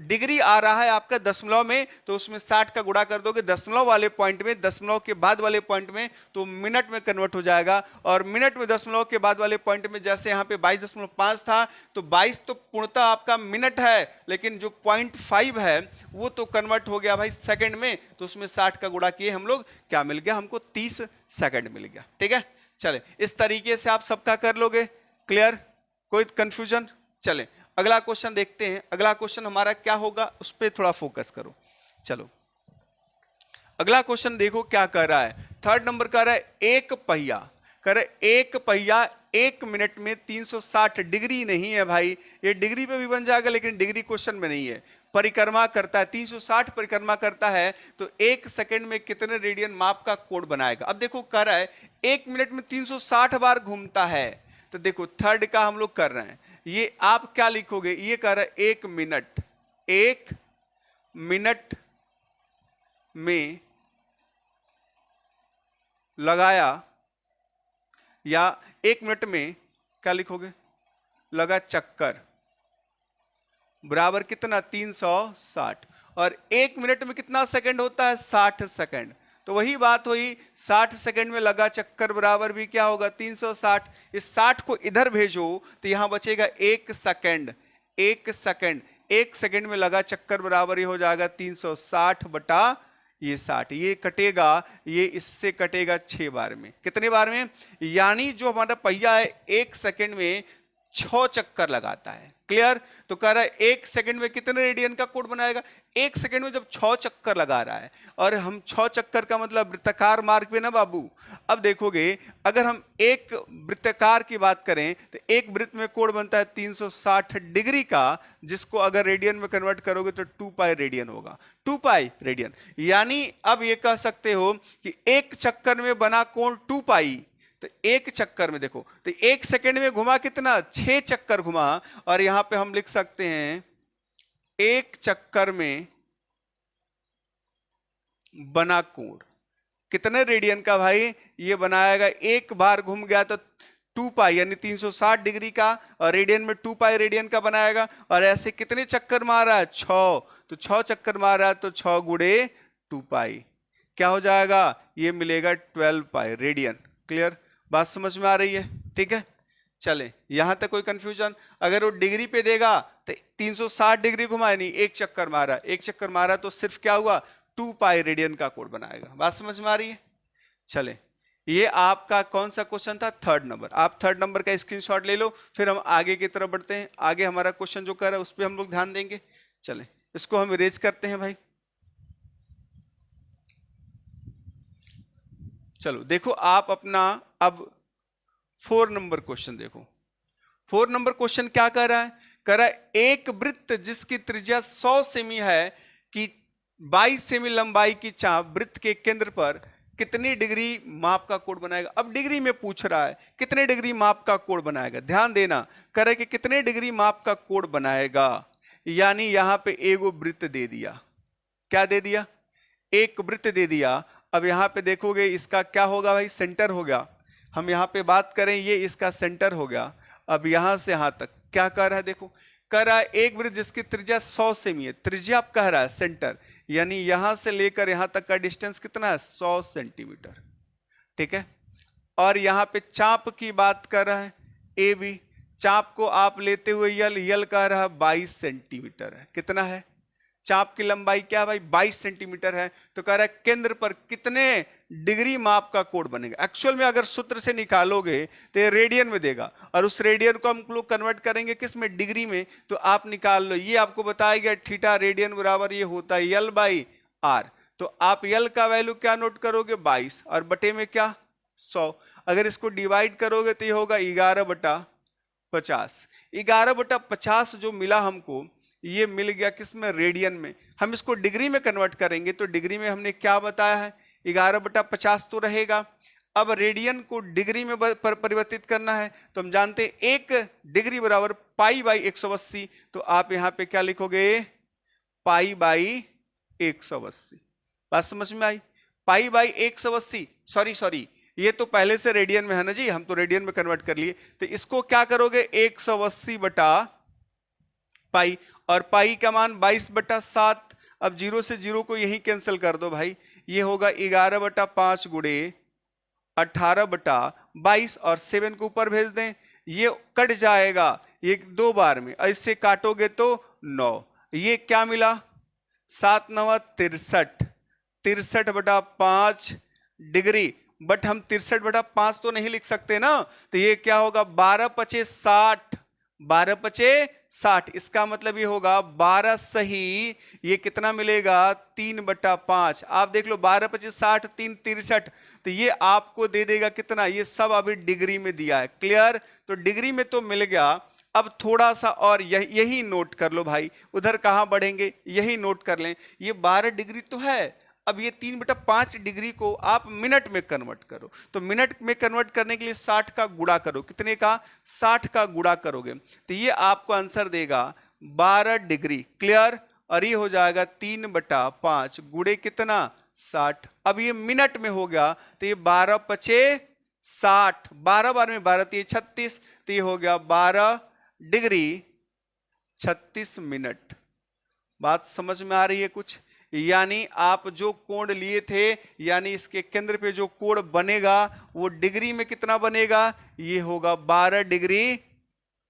डिग्री आ रहा है आपका दशमलव में, तो उसमें 60 का गुणा कर दोगे दशमलव वाले पॉइंट में, दशमलव के बाद वाले पॉइंट में, तो मिनट में कन्वर्ट हो जाएगा। और मिनट में दशमलव के बाद वाले पॉइंट में, जैसे यहाँ पे 22.5 था, तो 22 तो पूर्णतः आपका मिनट है, लेकिन जो 0.5 है वो तो कन्वर्ट हो गया भाई सेकंड में, तो उसमें 60 का गुणा किए हम लोग, क्या मिल गया हमको, 30 सेकंड मिल गया। ठीक है, चले इस तरीके से आप सबका कर लोगे। क्लियर, कोई कंफ्यूजन? चले अगला क्वेश्चन देखते हैं। अगला क्वेश्चन हमारा क्या होगा, उस पर थोड़ा फोकस करो। चलो अगला क्वेश्चन देखो क्या कर रहा है। थर्ड नंबर कर रहा है एक पहिया, कर रहा है एक पहिया 1 मिनट में 360 डिग्री नहीं है भाई, ये डिग्री पे भी बन जाएगा लेकिन डिग्री क्वेश्चन में नहीं है, परिक्रमा करता है, 360 परिक्रमा करता है, तो 1 सेकंड में कितने रेडियन माप का कोण बनाएगा। अब देखो कर रहा है 1 मिनट में 360 बार घूमता है, तो देखो थर्ड का हम लोग कर रहे हैं, ये आप क्या लिखोगे, ये कह रहा है 1 मिनट, 1 मिनट में लगाया, या 1 मिनट में क्या लिखोगे, लगा चक्कर, बराबर कितना 360, और 1 मिनट में कितना सेकंड होता है, 60 सेकंड। तो वही बात हुई, 60 सेकंड में लगा चक्कर बराबर भी क्या होगा, 360। इस 60 को इधर भेजो तो यहां बचेगा 1 सेकंड, 1 सेकंड, 1 सेकंड में लगा चक्कर बराबर ही हो जाएगा 360 बटा ये 60, ये कटेगा, ये इससे कटेगा 6 बार में। कितने बार में, यानी जो हमारा पहिया है 1 सेकंड में 6 चक्कर लगाता है। क्लियर, तो कह रहा है 1 सेकंड में कितने रेडियन का कोण बनाएगा, 1 सेकंड में जब 6 चक्कर लगा रहा है, और हम 6 चक्कर का मतलब वृत्ताकार मार्ग पे ना बाबू। अब देखोगे अगर हम एक वृत्ताकार की बात करें तो एक वृत्त में कोण बनता है 360 डिग्री का, जिसको अगर रेडियन में कन्वर्ट करोगे तो 2 पाई रेडियन होगा, 2 पाई रेडियन। यानी अब ये कह सकते हो कि एक चक्कर में बना कोण 2 पाई, तो एक चक्कर में देखो, तो 1 सेकंड में घुमा कितना, 6 चक्कर घुमा, और यहां पे हम लिख सकते हैं 1 चक्कर में बना कोण कितने रेडियन का भाई, ये बनाएगा, एक बार घूम गया तो 2 पाई यानी 360 डिग्री का, और रेडियन में 2 पाई रेडियन का बनाएगा। और ऐसे कितने चक्कर मारा है, 6, तो 6 चक्कर मारा है तो 6 गुणे 2 पाई क्या हो जाएगा, ये मिलेगा 12 पाई रेडियन। क्लियर, बात समझ में आ रही है? ठीक है, चले यहां तक कोई कंफ्यूजन? अगर वो डिग्री पे देगा तो 360 डिग्री घुमाए नहीं, एक चक्कर मारा, एक चक्कर मारा तो सिर्फ क्या हुआ, 2 पाई रेडियन का कोण बनाएगा। बात समझ में आ रही है? चले ये आपका कौन सा क्वेश्चन था, थर्ड नंबर। आप थर्ड नंबर का स्क्रीनशॉट ले लो, फिर हम आगे की तरफ बढ़ते हैं। आगे हमारा क्वेश्चन जो कर रहा है उस पर हम लोग ध्यान देंगे। चले इसको हम इरेज करते हैं भाई। चलो देखो आप अपना अब 4 नंबर क्वेश्चन देखो। 4 नंबर क्वेश्चन क्या कर रहा है, कह रहा है एक वृत्त जिसकी त्रिज्या 100 सेमी है कि 22 सेमी लंबाई की चाप वृत्त के केंद्र पर कितनी डिग्री माप का कोण बनाएगा। अब डिग्री में पूछ रहा है कितने डिग्री माप का कोण बनाएगा। ध्यान देना, कह रहा है कि कितने डिग्री माप का कोण बनाएगा, यानी यहां पे एगो वृत्त दे दिया। क्या दे दिया, एक वृत्त दे दिया। अब यहां पे देखोगे इसका क्या होगा भाई, सेंटर हो गया। हम यहां पे बात करें ये इसका सेंटर हो गया। अब यहां से यहां तक क्या कर रहा है, देखो कह रहा है एक वृत्त जिसकी त्रिज्या 100 सेमी है, त्रिज्या आप कह रहा है सेंटर, यानी यहां से लेकर यहां तक का डिस्टेंस कितना है, 100 सेंटीमीटर। ठीक है, और यहां पे चाप की बात कर रहा है ए बी, चाप को आप लेते हुए यल, यल कह रहा है 22 सेंटीमीटर है। कितना है, चाप की लंबाई क्या भाई 22 सेंटीमीटर है। तो कह रहा है केंद्र पर कितने डिग्री माप का कोण बनेगा। एक्चुअल में अगर सूत्र से निकालोगे तो ये रेडियन में देगा, और उस रेडियन को हम लोग कन्वर्ट करेंगे किस में, डिग्री में। तो आप निकाल लो, ये आपको बताया गया थीटा रेडियन बराबर ये होता है यल बाई आर। तो आप यल का वैल्यू क्या नोट करोगे 22, और बटे में क्या 100। अगर इसको डिवाइड करोगे तो ये होगा 11/50। 11/50 जो मिला हमको, ये मिल गया किसमें, रेडियन में। हम इसको डिग्री में कन्वर्ट करेंगे तो डिग्री में हमने क्या बताया है, 11/50 तो रहेगा। अब रेडियन को डिग्री में परिवर्तित करना है तो हम जानते हैं 1 डिग्री बराबर पाई बाई 180। तो आप यहां पे क्या लिखोगे, पाई बाई 180। बात समझ में आई, पाई बाई 180। सॉरी ये तो पहले से रेडियन में है ना जी, हम तो रेडियन में कन्वर्ट कर लिए। तो इसको क्या करोगे, 180 बटा पाई, और पाई का मान 22/7। अब 0 से 0 को यही कैंसिल कर दो भाई, ये होगा 11/5 गुणे 18/22, और 7 को ऊपर भेज दें, ये कट जाएगा ये 2 बार में, इससे काटोगे तो 9। ये क्या मिला, 7 9 63, 63/5 डिग्री। बट हम 63/5 तो नहीं लिख सकते ना, तो ये क्या होगा, 12×5 = 60, 12×5 = 60। इसका मतलब ये होगा 12 सही, ये कितना मिलेगा, 3/5। आप देख लो, 12×5 = 60, 3 63, तो ये आपको दे देगा कितना, ये सब अभी डिग्री में दिया है। क्लियर, तो डिग्री में तो मिल गया। अब थोड़ा सा और यही नोट कर लो भाई, उधर कहां बढ़ेंगे, यही नोट कर लें। ये 12 डिग्री तो है, अब ये 3/5 डिग्री को आप मिनट में कन्वर्ट करो, तो मिनट में कन्वर्ट करने के लिए 60 का गुणा करो। कितने का, 60 का गुणा करोगे तो ये आपको आंसर देगा 12 डिग्री। क्लियर, और ये हो जाएगा 3/5 गुणे कितना, 60। अब ये मिनट में हो गया, तो ये 12×5 = 60, 12 बार में 12 × 36, तो ये हो गया 12 डिग्री 36 मिनट। बात समझ में आ रही है कुछ, यानी आप जो कोण लिए थे, यानी इसके केंद्र पे जो कोण बनेगा वो डिग्री में कितना बनेगा, ये होगा 12 डिग्री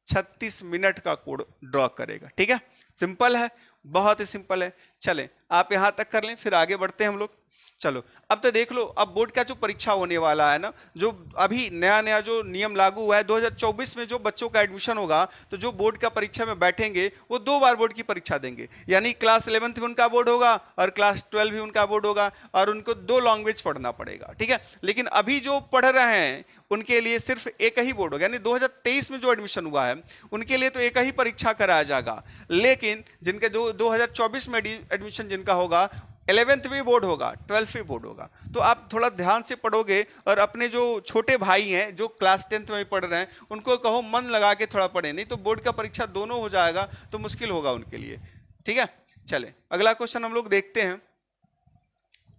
36 मिनट का कोण ड्रॉ करेगा। ठीक है, सिंपल है, बहुत ही सिंपल है। चलें, आप यहां तक कर लें, फिर आगे बढ़ते हैं हम लोग। चलो, अब तो देख लो, अब बोर्ड का जो परीक्षा होने वाला है ना, जो अभी नया नया जो नियम लागू हुआ है, 2024 में जो बच्चों का एडमिशन होगा, तो जो बोर्ड का परीक्षा में बैठेंगे वो 2 बार बोर्ड की परीक्षा देंगे। यानी क्लास 11th भी उनका बोर्ड होगा और क्लास 12 भी उनका बोर्ड होगा, और उनको 2 लैंग्वेज पढ़ना पड़ेगा। ठीक है, लेकिन अभी जो पढ़ रहे हैं उनके लिए सिर्फ एक ही बोर्ड होगा, यानी 2023 में जो एडमिशन हुआ है उनके लिए तो एक ही परीक्षा कराया जाएगा। लेकिन जिनके 2024 में एडमिशन जिनका होगा, 11th भी बोर्ड होगा, 12th भी बोर्ड होगा। तो आप थोड़ा ध्यान से पढ़ोगे, और अपने जो छोटे भाई हैं जो क्लास 10th में पढ़ रहे हैं उनको कहो मन लगा के थोड़ा पढ़े, नहीं तो बोर्ड का परीक्षा दोनों हो जाएगा तो मुश्किल होगा उनके लिए। ठीक है, चले अगला क्वेश्चन हम लोग देखते हैं।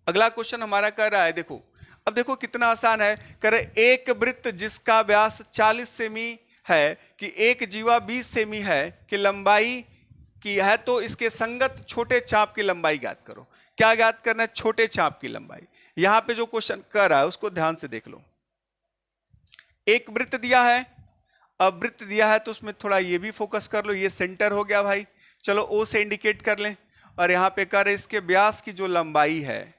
अगला क्वेश्चन हमारा कह रहा है, देखो अब देखो कितना आसान है। कह रहे एक वृत्त जिसका व्यास 40 सेमी है कि एक जीवा 20 सेमी है कि लंबाई की है, तो इसके संगत छोटे चाप की लंबाई ज्ञात करो। क्या ज्ञात करना है, छोटे चाप की लंबाई। यहां पे जो क्वेश्चन कर रहा है उसको ध्यान से देख लो। एक वृत्त दिया है, अब वृत्त दिया है तो उसमें थोड़ा ये भी फोकस कर लो, ये सेंटर हो गया भाई, चलो ओ से इंडिकेट कर लें। और यहां पे कर इसके व्यास की जो लंबाई है,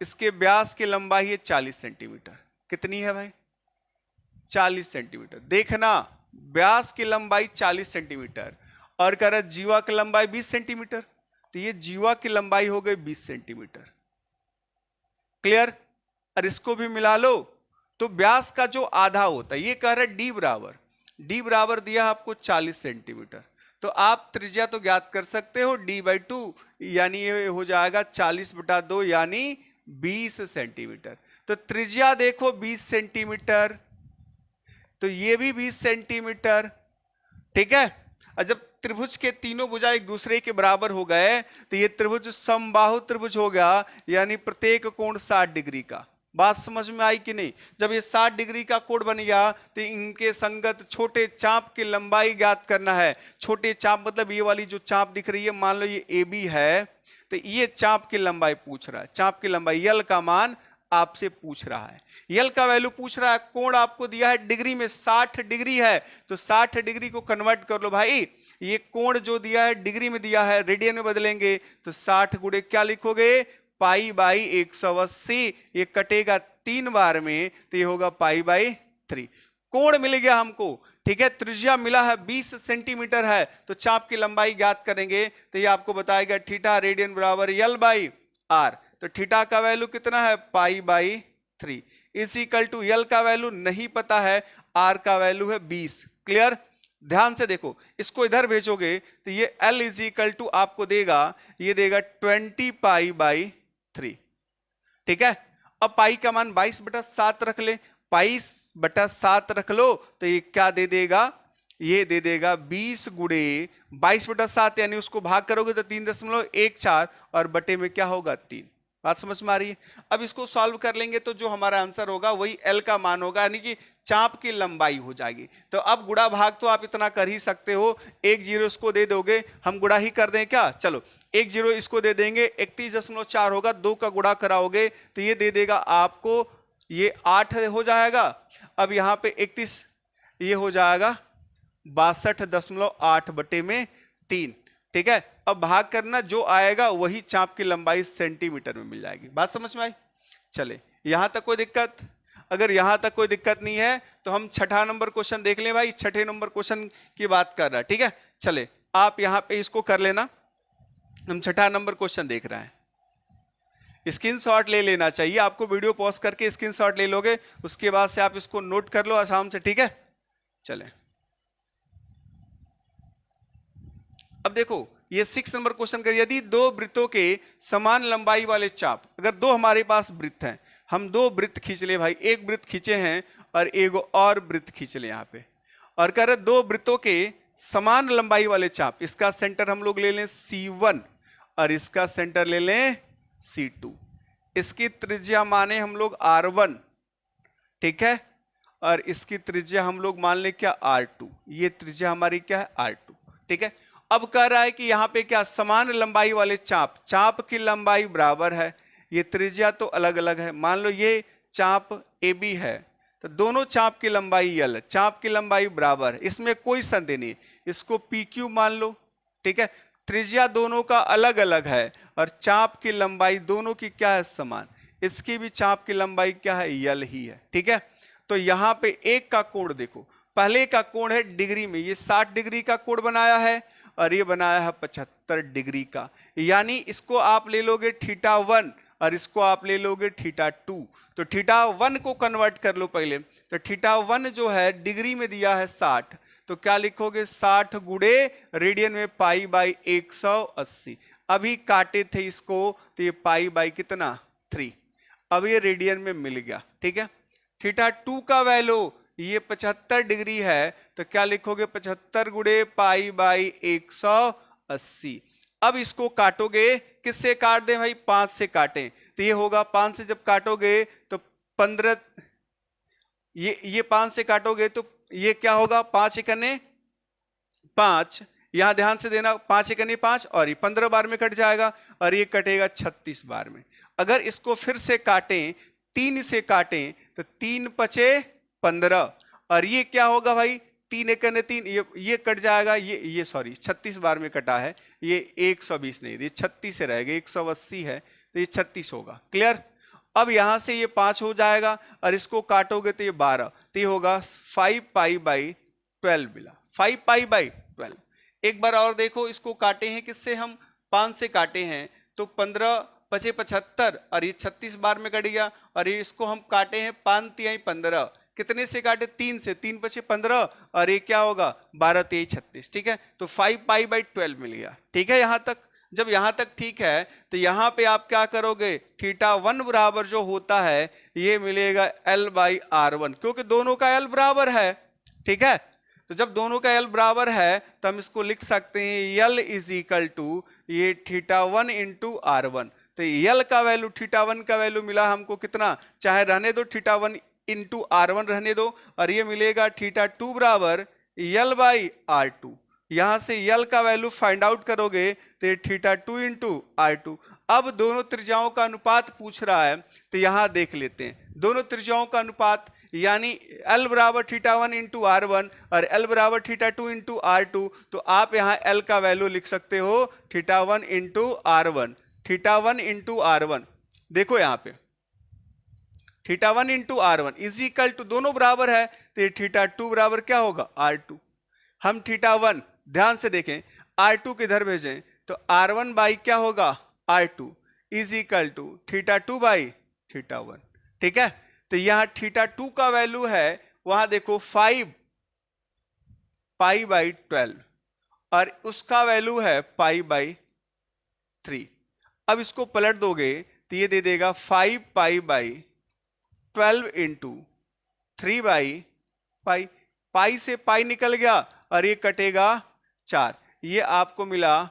इसके व्यास की लंबाई है 40 सेंटीमीटर। कितनी है भाई, 40 सेंटीमीटर। देखना, व्यास की लंबाई 40 सेंटीमीटर और कह रहा जीवा की लंबाई 20 सेंटीमीटर, तो ये जीवा की लंबाई हो गई 20 सेंटीमीटर। क्लियर, और इसको भी मिला लो तो व्यास का जो आधा होता है, ये कह रहा है डी बराबर दिया आपको 40 सेंटीमीटर, तो आप त्रिज्या तो ज्ञात कर सकते हो d/2, यानी ये हो जाएगा 40/2 यानी 20 सेंटीमीटर। तो त्रिज्या देखो 20 सेंटीमीटर, तो ये भी 20 सेंटीमीटर। ठीक है, और जब त्रिभुज के तीनों भुजा एक दूसरे के बराबर हो गए तो ये त्रिभुज समबाहु त्रिभुज हो गया, यानी प्रत्येक कोण 60 डिग्री का। बात समझ में आई कि नहीं। जब ये 60 डिग्री का कोण बन गया तो इनके संगत छोटे चाप की लंबाई ज्ञात करना है। छोटे चाप मतलब ये वाली जो चाप दिख रही है, मान लो ये AB है, तो ये चाप की लंबाई पूछ रहा है। चाप की लंबाई यल का मान आपसे पूछ रहा है, यल का वैल्यू पूछ रहा है। कोण आपको दिया है डिग्री में, 60 डिग्री है, तो 60 डिग्री को कन्वर्ट कर लो भाई। ये कोण जो दिया है डिग्री में दिया है, रेडियन में बदलेंगे तो 60 गुणे क्या लिखोगे, π/180। ये कटेगा 3 बार में तो ये होगा π/3। कोण मिल गया हमको। ठीक है, त्रिज्या मिला है 20 सेंटीमीटर है, तो चाप की लंबाई ज्ञात करेंगे तो ये आपको बताएगा थीटा रेडियन बराबर L/r। तो थीटा का वैल्यू कितना है, π/3 इज इक्वल टू यल का वैल्यू नहीं पता है, r का वैल्यू है 20। क्लियर, ध्यान से देखो, इसको इधर भेजोगे तो ये L इज इक्वल टू आपको देगा, ये देगा 20 π/3। ठीक है, अब पाई का मान 22/7 रख ले, 22/7 रख लो तो ये क्या दे देगा, ये दे देगा 20 गुणे 22/7, यानी उसको भाग करोगे तो 3.14 और बटे में क्या होगा 3। बात समझ में आ रही है? अब इसको सॉल्व कर लेंगे तो जो हमारा आंसर होगा वही L का मान होगा, यानी कि चाप की लंबाई हो जाएगी। तो अब गुणा भाग तो आप इतना कर ही सकते हो, 1 0 इसको दे दोगे, हम गुणा ही कर दें क्या? चलो 1 0 इसको दे देंगे, 31.4 होगा, 2 का गुणा कराओगे तो ये दे देगा आपको, ये 8 हो जाएगा। अब यहाँ पे 31 ये हो जाएगा 62.8/3, ठीक है। अब भाग करना, जो आएगा वही चाप की लंबाई सेंटीमीटर में मिल जाएगी। बात समझ में आई? चले यहां तक कोई दिक्कत? अगर यहां तक कोई दिक्कत नहीं है तो हम छठा नंबर क्वेश्चन देख लें भाई, छठे नंबर क्वेश्चन की बात कर रहा है, ठीक है। चले आप यहां पे इसको कर लेना, हम छठा नंबर क्वेश्चन देख रहे हैं। स्क्रीनशॉट ले लेना चाहिए आपको, वीडियो पॉज करके स्क्रीनशॉट ले लोगे, उसके बाद से आप इसको नोट कर लो आराम से, ठीक है। चले अब देखो ये 6 नंबर क्वेश्चन कर, यदि दो वृत्तों के समान लंबाई वाले चाप, अगर दो हमारे पास वृत्त हैं, हम दो वृत्त खींच ले भाई, एक वृत्त खींचे हैं और एक और वृत्त खींच ले यहाँ पे, और कह रहे दो वृत्तों के समान लंबाई वाले चाप, इसका सेंटर हम लोग ले लें C1 और इसका सेंटर ले लें C2, इसकी त्रिज्या माने हम लोग R1, ठीक है, और इसकी त्रिज्या हम लोग मान ले क्या? R2, ये त्रिज्या हमारी क्या है? R2, ठीक है। अब कह रहा है कि यहां पे क्या? समान लंबाई वाले चाप, चाप की लंबाई बराबर है, ये त्रिज्या तो अलग अलग है। मान लो ये चाप AB है तो दोनों चाप की लंबाई L, चाप की लंबाई बराबर है, इसमें कोई संदेह नहीं, इसको PQ मान लो, ठीक है। त्रिज्या दोनों का अलग अलग है और चाप की लंबाई दोनों की क्या है? समान, इसकी भी चाप की लंबाई क्या है? L ही है, ठीक है। तो यहां पे एक का कोण देखो, पहले का कोण है डिग्री में, ये 60 डिग्री का कोण बनाया है और ये बनाया है 75 डिग्री का, यानी इसको आप ले लोगे θ1 और इसको आप ले लोगे θ2। तो θ1 को कन्वर्ट कर लो पहले, तो θ1 जो है डिग्री में दिया है 60, तो क्या लिखोगे? 60 गुणे रेडियन में π/180। अभी काटे थे इसको तो ये π/ कितना? 3, अब ये रेडियन में मिल गया, ठीक है। θ2 का वैल्यू ये 75 डिग्री है, तो क्या लिखोगे? 75 गुणे π/180। अब इसको काटोगे, किससे काट दें भाई? 5 से काटें, तो ये होगा 5 से जब काटोगे तो 15, ये 5 से काटोगे तो ये क्या होगा? 5 एकने 5, यहां ध्यान से देना, 5 एकने 5 और ये 15 बार में कट जाएगा और ये कटेगा 36 बार में। अगर इसको फिर से काटें, 3 से काटें तो 3 पचे 15 और ये क्या होगा भाई? 3 एकने 3, ये कट जाएगा, ये सॉरी 36 बार में कटा है, ये 120 नहीं, ये 36 से रहेगा, 180 है तो ये 36 होगा। क्लियर? अब यहां से ये 5 हो जाएगा और इसको काटोगे तो ये 12, तो ये होगा 5π/12 मिला, 5π/12। एक बार और देखो, इसको काटे हैं किससे? हम 5 से काटे हैं, तो 15 पचे 75 और ये 36 बार में कट गया, और ये इसको हम काटे हैं 5 तिहाई 15, कितने से काटे? 3 से, 3 पचे 15 और ये क्या होगा? 12 तिहाई 36, ठीक है। तो 5π/12 मिल गया, ठीक है। यहां तक, जब यहां तक ठीक है तो यहां पे आप क्या करोगे? θ1 बराबर जो होता है ये मिलेगा L/R1, क्योंकि दोनों का L बराबर है, ठीक है। तो जब दोनों का L बराबर है तो हम इसको लिख सकते हैं L = ये θ1 × R1। तो L का वैल्यू, θ1 का वैल्यू मिला हमको कितना? चाहे रहने दो θ1 × R1 रहने दो, और ये मिलेगा θ2 बराबर L/R2। यहां से L का वैल्यू फाइंड आउट करोगे तो ये θ2 × R2। अब दोनों त्रिज्याओं का अनुपात पूछ रहा है, तो यहां देख लेते हैं दोनों त्रिज्याओं का अनुपात, यानी L बराबर θ1 × R1 और L बराबर θ2 × R2। तो आप यहां L का वैल्यू लिख सकते हो θ1 × R1, θ1 × R1। देखो यहां पे θ1 × R1 = दोनों बराबर है, तो ये θ2 बराबर क्या होगा? R2। हम θ1 ध्यान से देखें, R2 किधर भेजें तो R1/ क्या होगा? R2 = θ2/θ1, ठीक है। तो यहां θ2 का वैल्यू है, वहां देखो 5π/12 और उसका वैल्यू है π/3। अब इसको पलट दोगे तो ये दे देगा 5π/12 × 3/π, पाई से पाई निकल गया और ये कटेगा 4, ये आपको मिला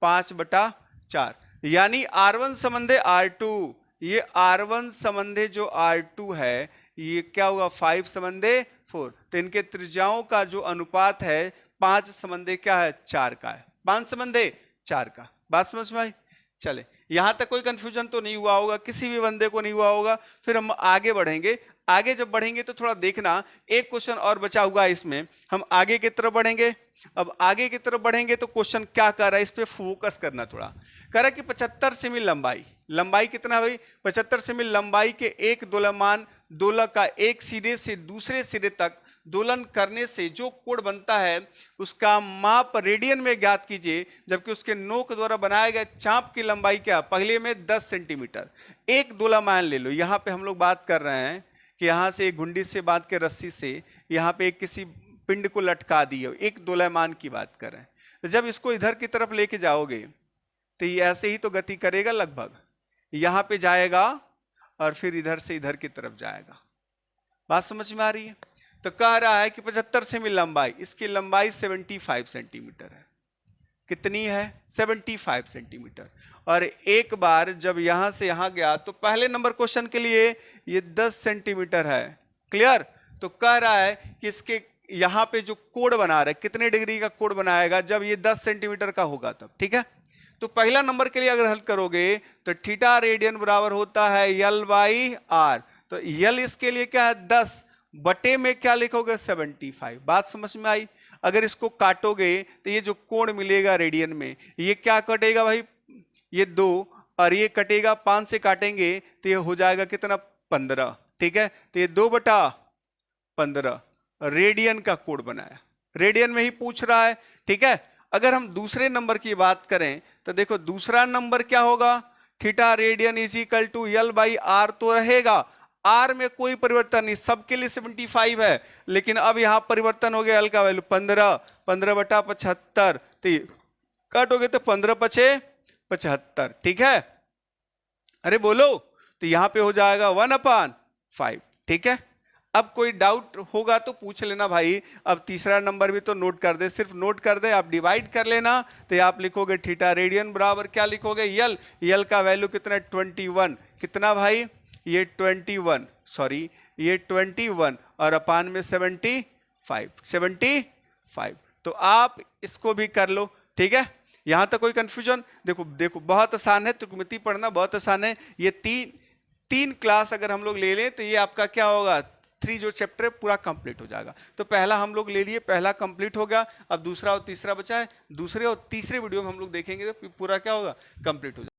5/4। यानी R1 समंदे R2, ये R1 समंदे जो R2 है ये क्या होगा 5 समंदे 4। तो इनके त्रिज्याओं का जो अनुपात है 5 समंदे क्या है 4 का है, 5 समंदे 4 का। बात समझ में आई? चले, यहां तक कोई कंफ्यूजन तो नहीं हुआ होगा, किसी भी बंदे को नहीं हुआ होगा। फिर हम आगे बढ़ेंगे। आगे जब बढ़ेंगे तो थोड़ा देखना, एक क्वेश्चन और बचा हुआ है इसमें, हम आगे की तरफ बढ़ेंगे। अब आगे की तरफ बढ़ेंगे तो क्वेश्चन क्या कर रहा है, इस पे फोकस करना थोड़ा। कह रहा है कि 75 सेमी लंबाई, लंबाई कितना भाई 75 सेमी लंबाई के एक दोलमान दोलक का एक सिरे से दूसरे सिरे तक दोलन करने से जो कोण बनता है उसका माप रेडियन में ज्ञात कीजिए, जबकि उसके नोक द्वारा बनाए गए चाप की लंबाई क्या, पहले में 10 सेंटीमीटर। एक दोलामान ले लो, यहाँ पे हम लोग बात कर रहे हैं कि यहाँ से एक घुंडी से बांध के रस्सी से यहाँ पे एक किसी पिंड को लटका दिए, एक दोलामान की बात कर रहे हैं। तो जब इसको इधर की तरफ लेके जाओगे तो ये ऐसे ही तो गति करेगा, लगभग यहाँ पे जाएगा और फिर इधर से इधर की तरफ जाएगा। बात समझ में आ रही है? तो कह रहा है कि 75 सेमी लंबाई, इसकी लंबाई 75 सेंटीमीटर है। कितनी है 75 सेंटीमीटर। और एक बार जब यहां से यहां गया तो पहले नंबर क्वेश्चन के लिए ये 10 सेंटीमीटर है। क्लियर? तो कह रहा है कि इसके यहां पे जो कोण बना रहा है कितने डिग्री का कोण बनाएगा, जब ये 10 सेंटीमीटर का होगा तब। ठीक है, तो पहला नंबर के लिए अगर हल करोगे तो थीटा रेडियन बराबर होता है L/R। तो L इसके लिए क्या है 10 बटे में क्या लिखोगे 75। बात समझ में आई? अगर इसको काटोगे तो ये जो कोण मिलेगा रेडियन में, ये क्या कटेगा भाई, ये 2 और ये कटेगा 5 से काटेंगे तो ये हो जाएगा कितना 15। ठीक है, तो ये 2/15 रेडियन का कोण बनाया, रेडियन में ही पूछ रहा है। ठीक है, अगर हम दूसरे नंबर की बात करें तो देखो दूसरा नंबर क्या होगा, theta radian is equal to L/R तो रहेगा, R में कोई परिवर्तन नहीं, सबके लिए 75 है, लेकिन अब यहां परिवर्तन हो गया, L का वैल्यू 15, 15/75, तो काटोगे तो 15×5 = 75। ठीक है, अरे बोलो, तो यहां पे हो जाएगा 1/5। ठीक है, अब कोई डाउट होगा तो पूछ लेना भाई। अब तीसरा नंबर भी तो नोट कर दे, सिर्फ नोट कर दे, आप डिवाइड कर लेना। तो आप लिखोगे थीटा रेडियन बराबर क्या लिखोगे L, L का वैल्यू कितना 21, कितना भाई ये 21, सॉरी ये 21 और अपान में 75। तो आप इसको भी कर लो। ठीक है, यहां तक कोई कंफ्यूजन? देखो बहुत आसान है, त्रिकोणमिति पढ़ना बहुत आसान है। ये तीन क्लास अगर हम लोग ले लें तो ये आपका क्या होगा 3 जो चैप्टर है पूरा कंप्लीट हो जाएगा। तो पहला हम लोग ले लिए, पहला कंप्लीट हो गया। अब दूसरा और तीसरा बचा है, दूसरे और तीसरे वीडियो में हम लोग देखेंगे तो पूरा क्या होगा कंप्लीट हो जाएगा।